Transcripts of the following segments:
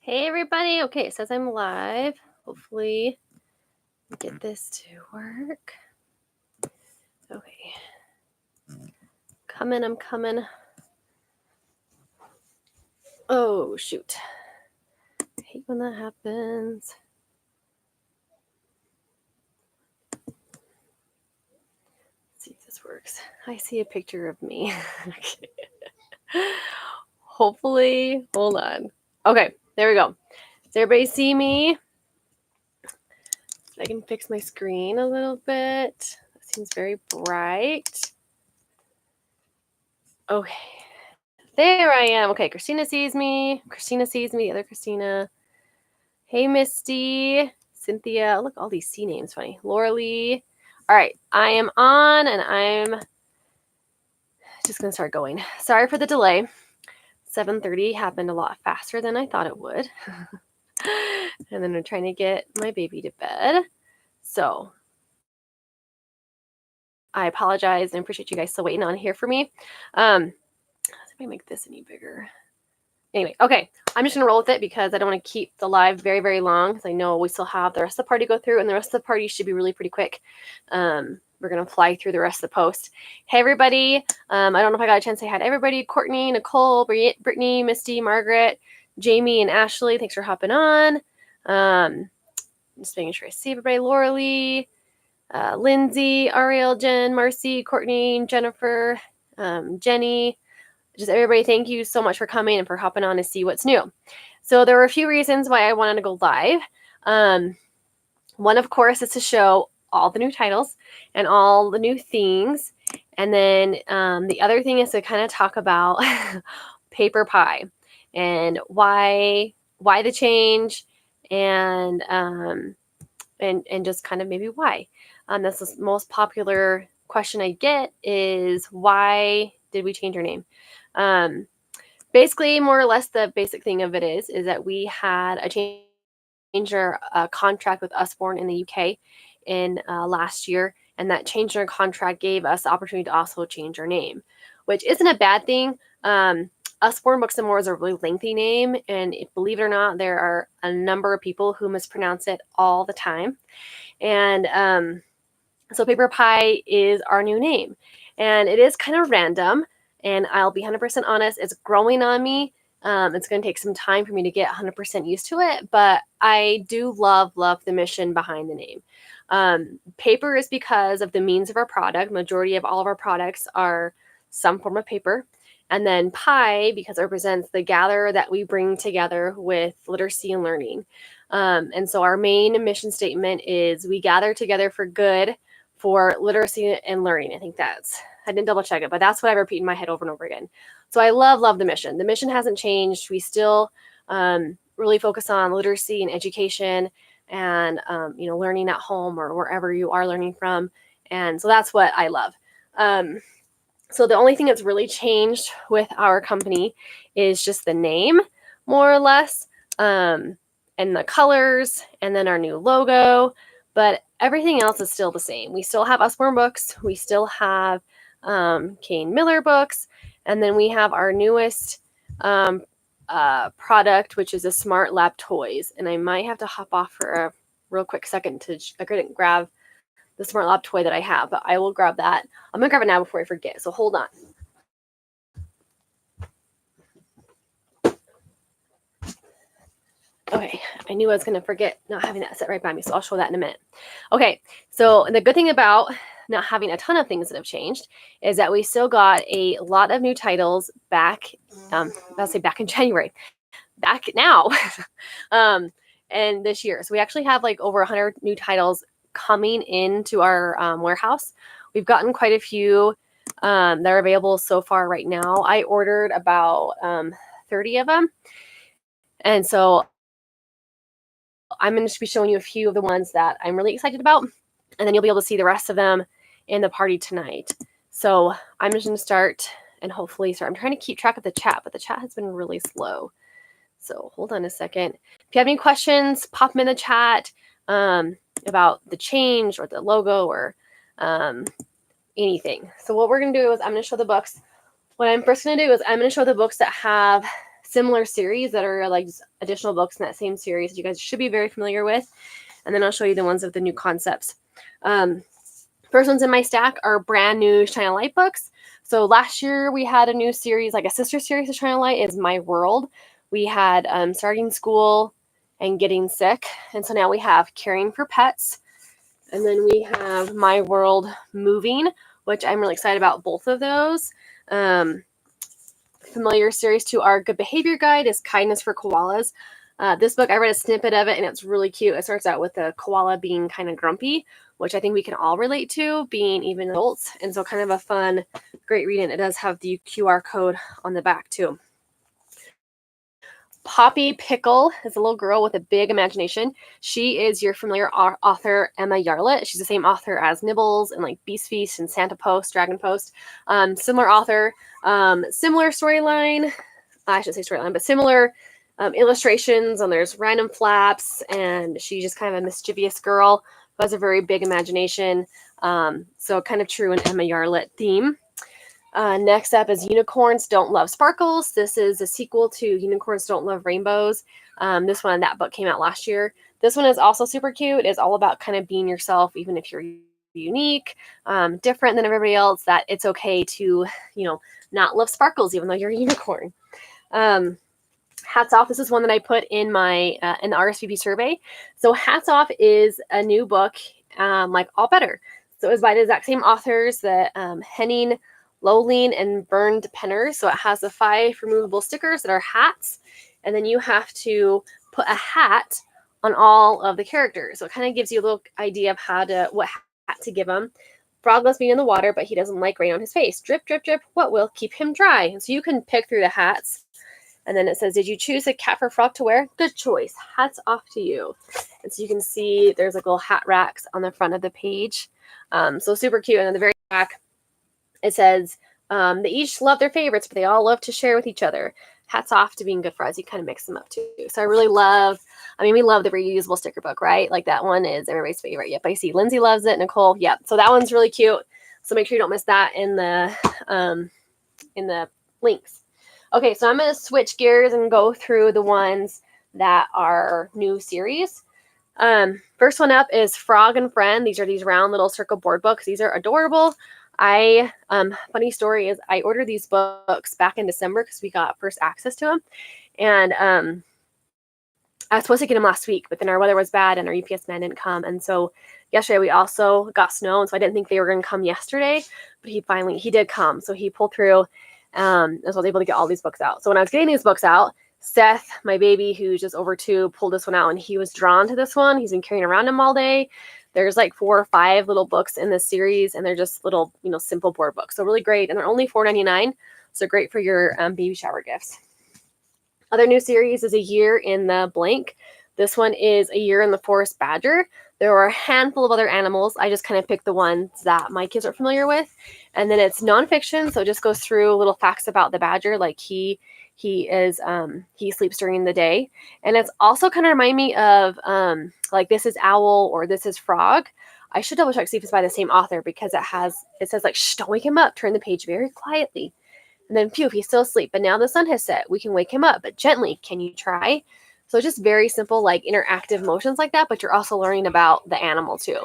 Hey everybody. Okay, it says I'm live. Hopefully get this to work. Okay. I'm coming. Oh shoot. I hate when that happens. Let's see if this works. I see a picture of me. Hopefully, hold on. Okay, there we go. Does everybody see me? I can fix my screen a little bit. That seems very bright. Okay. There I am. Okay, Christina sees me. The other Christina. Hey, Misty. Cynthia. Look, all these C names. Funny. Laura Lee. All right, I am on and I'm just going to start going. Sorry for the delay. 7:30 happened a lot faster than I thought it would. And then I'm trying to get my baby to bed. So I apologize and appreciate you guys still waiting on here for me. Let me make this any bigger. Anyway, okay, I'm just gonna roll with it because I don't want to keep the live very, very long because I know we still have the rest of the party to go through, and the rest of the party should be really pretty quick. We're gonna fly through the rest of the post. Hey everybody, I don't know if I got a chance to say hi to everybody. Courtney, Nicole, Brittany, Misty, Margaret, Jamie, and Ashley. Thanks for hopping on. Just making sure I see everybody. Laura Lee, Lindsay, Ariel, Jen, Marcy, Courtney, Jennifer, Jenny. Just everybody, thank you so much for coming and for hopping on to see what's new. So there were a few reasons why I wanted to go live. One, of course, is to show all the new titles and all the new things. And then the other thing is to kind of talk about Paper Pie and why the change and just kind of maybe why. That's the most popular question I get is why did we change our name? Basically, more or less, the basic thing of it is that we had a change our contract with Usborne in the UK in last year, and that change in our contract gave us the opportunity to also change our name, which isn't a bad thing. Usborne Books and More is a really lengthy name, and believe it or not, there are a number of people who mispronounce it all the time. And so Paper Pie is our new name, and it is kind of random. And I'll be 100% honest, it's growing on me. It's going to take some time for me to get 100% used to it, but I do love the mission behind the name. Paper is because of the means of our product. Majority of all of our products are some form of paper. And then pie, because it represents the gather that we bring together with literacy and learning. And so our main mission statement is we gather together for good for literacy and learning. I didn't double check it, but that's what I repeat in my head over and over again. So I love the mission. The mission hasn't changed. We still really focus on literacy and education and, learning at home or wherever you are learning from. And so that's what I love. So the only thing that's really changed with our company is just the name, more or less, and the colors, and then our new logo. But everything else is still the same. We still have Usborne Books. We still have Kane Miller Books. And then we have our newest product, which is a Smart Lab Toys. And I might have to hop off for a real quick second I couldn't grab the Smart Lab toy that I have, but I will grab that. I'm going to grab it now before I forget. So hold on. Okay, I knew I was going to forget not having that set right by me, so I'll show that in a minute. Okay, so the good thing about not having a ton of things that have changed is that we still got a lot of new titles back, I'll say back in January, back now, and this year. So we actually have like over 100 new titles coming into our warehouse. We've gotten quite a few that are available so far right now. I ordered about 30 of them. And so I'm going to be showing you a few of the ones that I'm really excited about, and then you'll be able to see the rest of them in the party tonight. So I'm just going to start and hopefully start. I'm trying to keep track of the chat, but the chat has been really slow. So hold on a second. If you have any questions, pop them in the chat about the change or the logo or anything. So what we're going to do is I'm going to show the books. What I'm first going to do is I'm going to show the books that have similar series that are like additional books in that same series that you guys should be very familiar with. And then I'll show you the ones with the new concepts. First ones in my stack are brand new Shine a Light books. So last year we had a new series, like a sister series to Shine a Light is My World. We had Starting School and Getting Sick. And so now we have Caring for Pets. And then we have My World Moving, which I'm really excited about both of those. Familiar series to our Good Behavior Guide is Kindness for Koalas. This book, I read a snippet of it, and it's really cute. It starts out with a koala being kind of grumpy, which I think we can all relate to, being even adults. And so kind of a fun, great read. And it does have the QR code on the back, too. Poppy Pickle is a little girl with a big imagination. She is your familiar author, Emma Yarlett. She's the same author as Nibbles and like Beast Feast and Santa Post, Dragon Post. Similar author, similar storyline. I should say storyline, but similar illustrations. And there's random flaps, and she's just kind of a mischievous girl who has a very big imagination. So kind of true an Emma Yarlett theme. Next up is Unicorns Don't Love Sparkles. This is a sequel to Unicorns Don't Love Rainbows. This one, that book came out last year. This one is also super cute. It's all about kind of being yourself, even if you're unique, different than everybody else, that it's okay to, not love sparkles, even though you're a unicorn. Hats Off. This is one that I put in my in the RSVP survey. So Hats Off is a new book, like All Better. So it was by the exact same authors, the Henning Lowline and Bernd Penner. So it has the 5 removable stickers that are hats, and then you have to put a hat on all of the characters. So it kind of gives you a little idea of what hat to give them. Frog loves being in the water, but he doesn't like rain on his face. Drip, drip, drip. What will keep him dry? And so you can pick through the hats. And then it says, did you choose a cat for Frog to wear? Good choice. Hats off to you. And so you can see there's like little hat racks on the front of the page. So super cute. And then the very back, it says, they each love their favorites, but they all love to share with each other. Hats off to being good for us. You kind of mix them up too. So I really love, we love the reusable sticker book, right? Like that one is everybody's favorite. Yep, I see Lindsay loves it. Nicole, yep. So that one's really cute. So make sure you don't miss that in the links. Okay, so I'm going to switch gears and go through the ones that are new series. First one up is Frog and Friend. These are these round little circle board books. These are adorable. Funny story is I ordered these books back in December because we got first access to them. And I was supposed to get them last week, but then our weather was bad and our UPS man didn't come. And so yesterday we also got snow. And so I didn't think they were going to come yesterday, but he did come. So he pulled through. I was able to get all these books out. So when I was getting these books out, Seth, my baby, who's just over 2, pulled this one out, and he was drawn to this one. He's been carrying around him all day. There's like 4 or 5 little books in this series, and they're just little, simple board books. So really great, and they're only $4.99. So great for your baby shower gifts. Other new series is A Year in the Blank. This one is A Year in the Forest Badger. There are a handful of other animals. I just kind of picked the ones that my kids are familiar with. And then it's nonfiction, so it just goes through little facts about the badger, like he sleeps during the day. And it's also kind of remind me of like This Is Owl or This Is Frog. I should double check see if it's by the same author because it says like, shh, don't wake him up. Turn the page very quietly. And then phew, he's still asleep. But now the sun has set. We can wake him up, but gently. Can you try? So just very simple, like interactive motions like that, but you're also learning about the animal too.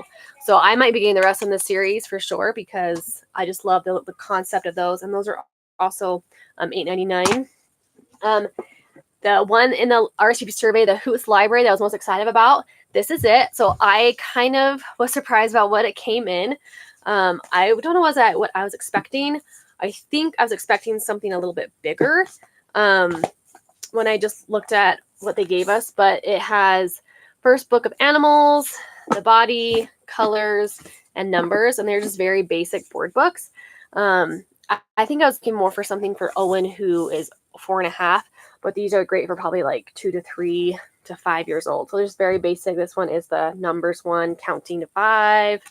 So I might be getting the rest of this series for sure because I just love the concept of those. And those are also $8.99. The one in the RSVP survey, the Hoots Library that I was most excited about, this is it. So I kind of was surprised about what it came in. I don't know what I was expecting. I think I was expecting something a little bit bigger when I just looked at what they gave us, but it has first book of animals, the body, colors, and numbers, and they're just very basic board books. I think I was looking more for something for Owen, who is 4.5, but these are great for probably like 2 to 3 to 5 years old. So they're just very basic. This one is the numbers one, counting to 5,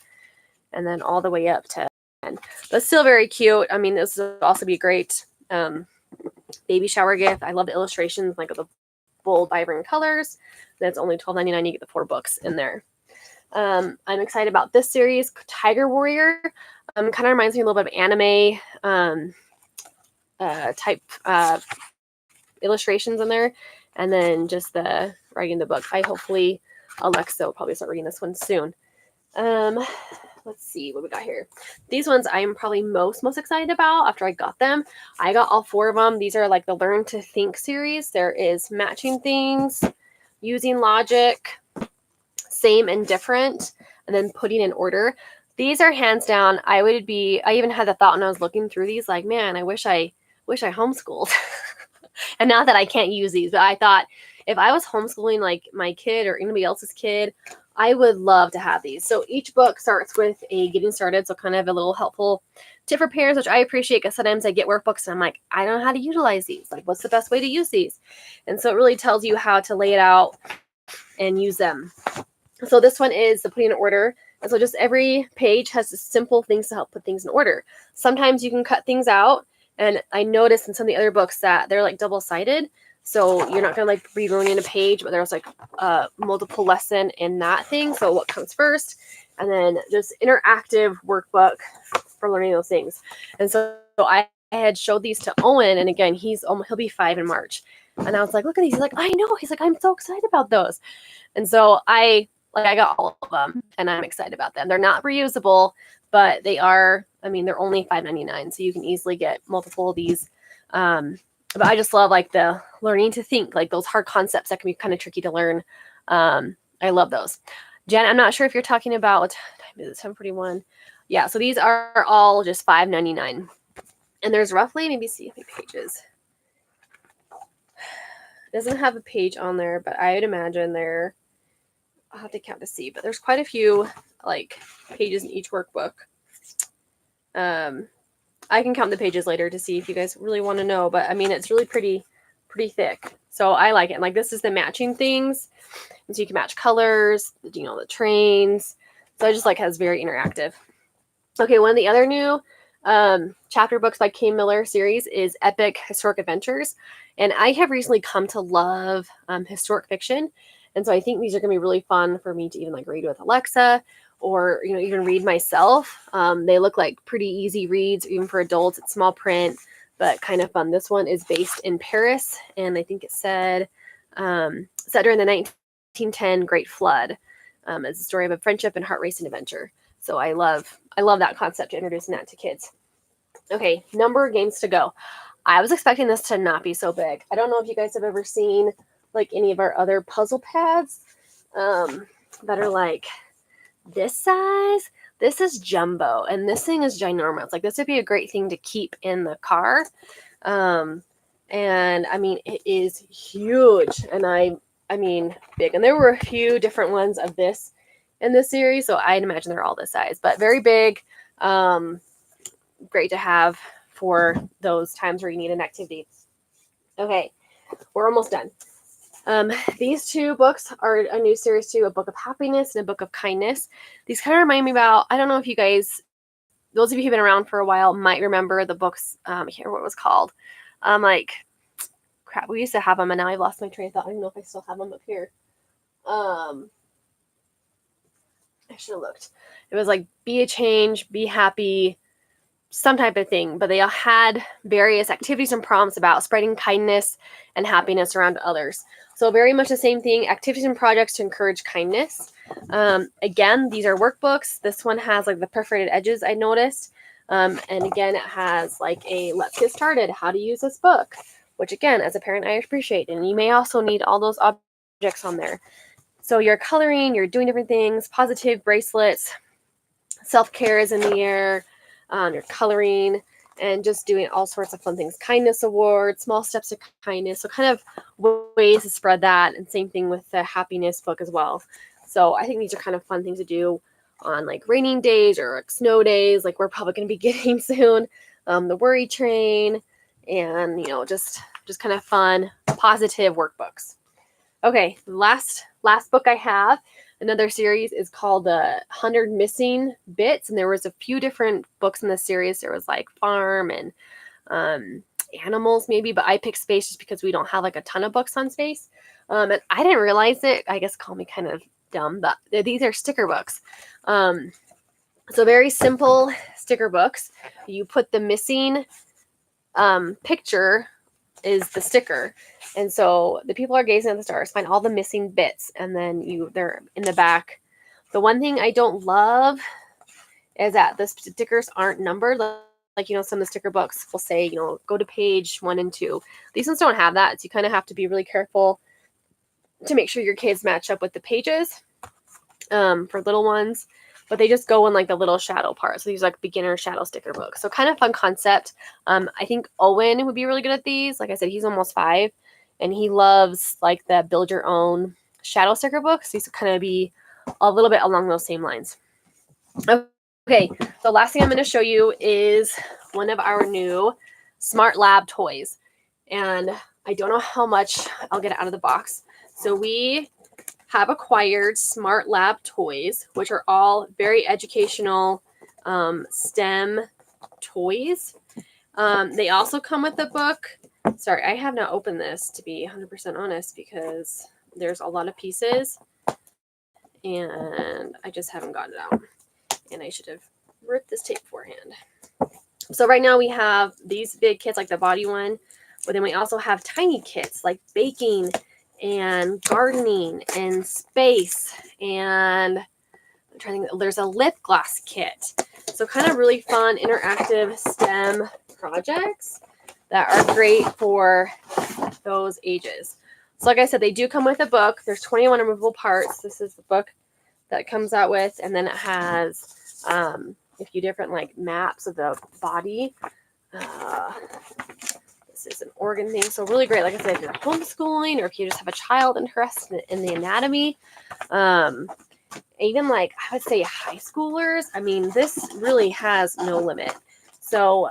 and then all the way up to 10. But still very cute. This would also be a great baby shower gift. I love the illustrations, like the bold, vibrant colors. That's only $12.99. You get the 4 books in there. I'm excited about this series, Tiger Warrior. Kind of reminds me a little bit of anime type illustrations in there, and then just the writing the book. Hopefully Alexa will probably start reading this one soon. Let's see what we got here. These ones I'm probably most excited about after I got them. I got all 4 of them. These are like the Learn to Think series. There is Matching Things, Using Logic, Same and Different, and then Putting in Order. These are hands down. I even had the thought when I was looking through these, like, man, I wish I homeschooled. And not that I can't use these, but I thought if I was homeschooling like my kid or anybody else's kid, I would love to have these. So each book starts with a getting started, so kind of a little helpful tip for parents, which I appreciate because sometimes I get workbooks and I'm like, I don't know how to utilize these. Like, what's the best way to use these? And so it really tells you how to lay it out and use them. So this one is the Putting in Order. And so just every page has simple things to help put things in order. Sometimes you can cut things out. And I noticed in some of the other books that they're like double-sided. So you're not going to like read running a page, but there's like a multiple lesson in that thing. So what comes first? And then just interactive workbook for learning those things. And so I had showed these to Owen. And again, he'll be 5 in March. And I was like, look at these. He's like, I know. He's like, I'm so excited about those. And so I got all of them and I'm excited about them. They're not reusable, but they are, they're only $5.99. So you can easily get multiple of these. But I just love like the learning to think, like those hard concepts that can be kind of tricky to learn. I love those. Jen, I'm not sure if you're talking about, what time is it? 7:41. Yeah. So these are all just $5.99. And there's roughly, maybe see how many pages. It doesn't have a page on there, but I would imagine I'll have to count to see, but there's quite a few like pages in each workbook. I can count the pages later to see if you guys really want to know, but it's really pretty thick. So I like it. And like this is the matching things. And so you can match colors, the trains. So I just like has very interactive. Okay, one of the other new chapter books by Kay Miller series is Epic Historic Adventures. And I have recently come to love historic fiction. And so I think these are going to be really fun for me to even like read with Alexa or, even read myself. They look like pretty easy reads, even for adults. It's small print, but kind of fun. This one is based in Paris. And I think it said set during the 1910 Great Flood. It's a story of a friendship and heart racing adventure. So I love that concept, introducing that to kids. Okay, number of games to go. I was expecting this to not be so big. I don't know if you guys have ever seen like any of our other puzzle pads that are like this size. This is jumbo and this thing is ginormous. Like this would be a great thing to keep in the car. And it is huge and big. And there were a few different ones of this in this series. So I'd imagine they're all this size, but very big. Great to have for those times where you need an activity. Okay, we're almost done. These 2 books are a new series too, A Book of Happiness and A Book of Kindness. These kind of remind me about, I don't know if you guys, those of you who've been around for a while might remember the books, here, what it was called. Crap, we used to have them and now I've lost my train of thought. I don't know if I still have them up here. I should have looked. It was like Be a Change, Be Happy, some type of thing, but they all had various activities and prompts about spreading kindness and happiness around others. So very much the same thing, activities and projects to encourage kindness. Again, these are workbooks. This one has like the perforated edges I noticed. And again, it has like a let's get started, how to use this book, which again, as a parent, I appreciate. And you may also need all those objects on there. So you're coloring, you're doing different things, positive bracelets, self-care is in the air. You're coloring and just doing all sorts of fun things. Kindness awards, small steps to kindness. So kind of ways to spread that. And same thing with the happiness book as well. So I think these are kind of fun things to do on like raining days or like snow days, like we're probably going to be getting soon. The worry train and, just kind of fun, positive workbooks. Okay. Last book I have. Another series is called the 100 Missing Bits. And there was a few different books in this series. There was like farm and animals maybe, but I picked space just because we don't have like a ton of books on space. And I didn't realize it. I guess call me kind of dumb, but these are sticker books. So very simple sticker books. You put the missing picture is the sticker. And so the people are gazing at the stars, find all the missing bits, and then they're in the back. The one thing I don't love is that the stickers aren't numbered. Like, some of the sticker books will say, go to page 1 and 2. These ones don't have that, so you kind of have to be really careful to make sure your kids match up with the pages for little ones. But they just go in like the little shadow part. So these are like beginner shadow sticker books. So kind of fun concept. I think Owen would be really good at these. Like I said, he's almost 5, and he loves like the build your own shadow sticker books. These would kind of be a little bit along those same lines. Okay, the last thing I'm going to show you is one of our new Smart Lab toys. And I don't know how much I'll get out of the box. So we have acquired Smart Lab toys, which are all very educational STEM toys. They also come with a book. Sorry, I have not opened this, to be 100% honest, because there's a lot of pieces and I just haven't gotten it out. And I should have ripped this tape beforehand. So right now we have these big kits like the body one, but then we also have tiny kits like baking and gardening and space, and I'm trying to think, there's a lip gloss kit. So kind of really fun interactive STEM projects that are great for those ages. So like I said, they do come with a book. There's 21 removable parts. This is the book that it comes out with, and then it has a few different like maps of the body. This is an organ thing, so really great. Like I said, if you're homeschooling or if you just have a child interested in the anatomy, even like I would say high schoolers. I mean, this really has no limit. So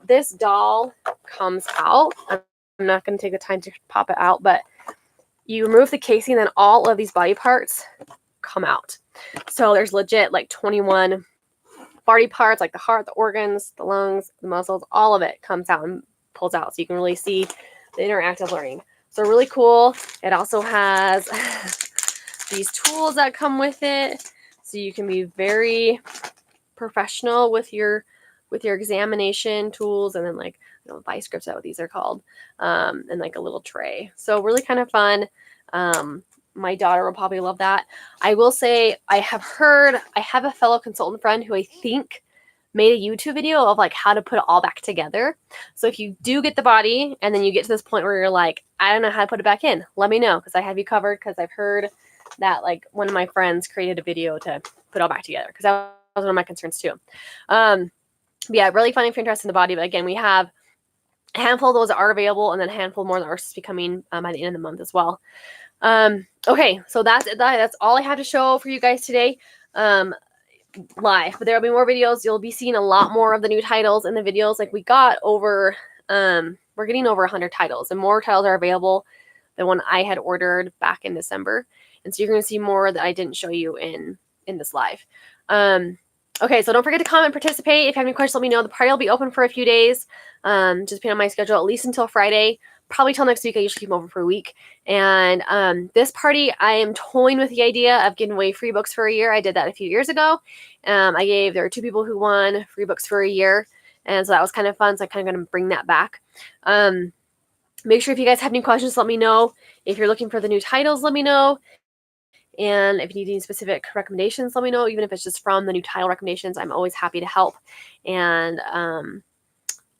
this doll comes out. I'm not going to take the time to pop it out, but you remove the casing, then all of these body parts come out. So there's legit like 21 body parts, like the heart, the organs, the lungs, the muscles, all of it comes out and pulls out. So you can really see the interactive learning. So really cool. It also has these tools that come with it. So you can be very professional with your examination tools, and then like vice grips, what these are called, and like a little tray. So really kind of fun. My daughter will probably love that. I will say I have a fellow consultant friend who I think made a YouTube video of like how to put it all back together. So if you do get the body and then you get to this point where you're like, I don't know how to put it back in, let me know, because I have you covered, because I've heard that like one of my friends created a video to put it all back together, because that was one of my concerns too. Yeah, really fun if you're interested in the body. But again, we have a handful of those that are available, and then a handful more that are supposed to be coming by the end of the month as well. Okay, so that's it. That's all I have to show for you guys today. Live, but there'll be more videos. You'll be seeing a lot more of the new titles in the videos. Like we got over, we're getting over 100 titles, and more titles are available than one I had ordered back in December. And so you're going to see more that I didn't show you in this live. Okay, so don't forget to comment, participate. If you have any questions, let me know. The party will be open for a few days, just depending on my schedule, at least until Friday. Probably till next week. I usually keep them open for a week. And this party, I am toying with the idea of giving away free books for a year. I did that a few years ago. There were 2 people who won free books for a year. And so that was kind of fun. So I'm kind of going to bring that back. Make sure if you guys have any questions, let me know. If you're looking for the new titles, let me know. And if you need any specific recommendations, let me know. Even if it's just from the new title recommendations, I'm always happy to help. And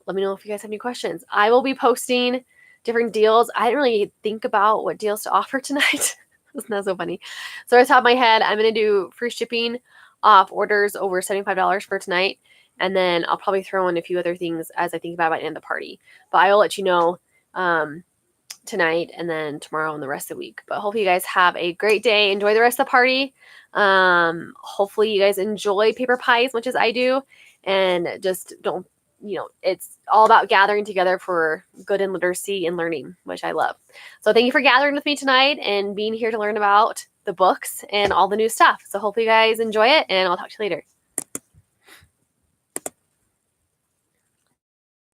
let me know if you guys have any questions. I will be posting different deals. I didn't really think about what deals to offer tonight. Isn't that so funny? So off the top of my head, I'm going to do free shipping off orders over $75 for tonight. And then I'll probably throw in a few other things as I think about it by the end of the party. But I will let you know tonight and then tomorrow and the rest of the week. But hopefully you guys have a great day. Enjoy the rest of the party. Hopefully you guys enjoy paper pie as much as I do. And just don't, it's all about gathering together for good in literacy and learning, which I love. So thank you for gathering with me tonight and being here to learn about the books and all the new stuff. So hopefully you guys enjoy it, and I'll talk to you later.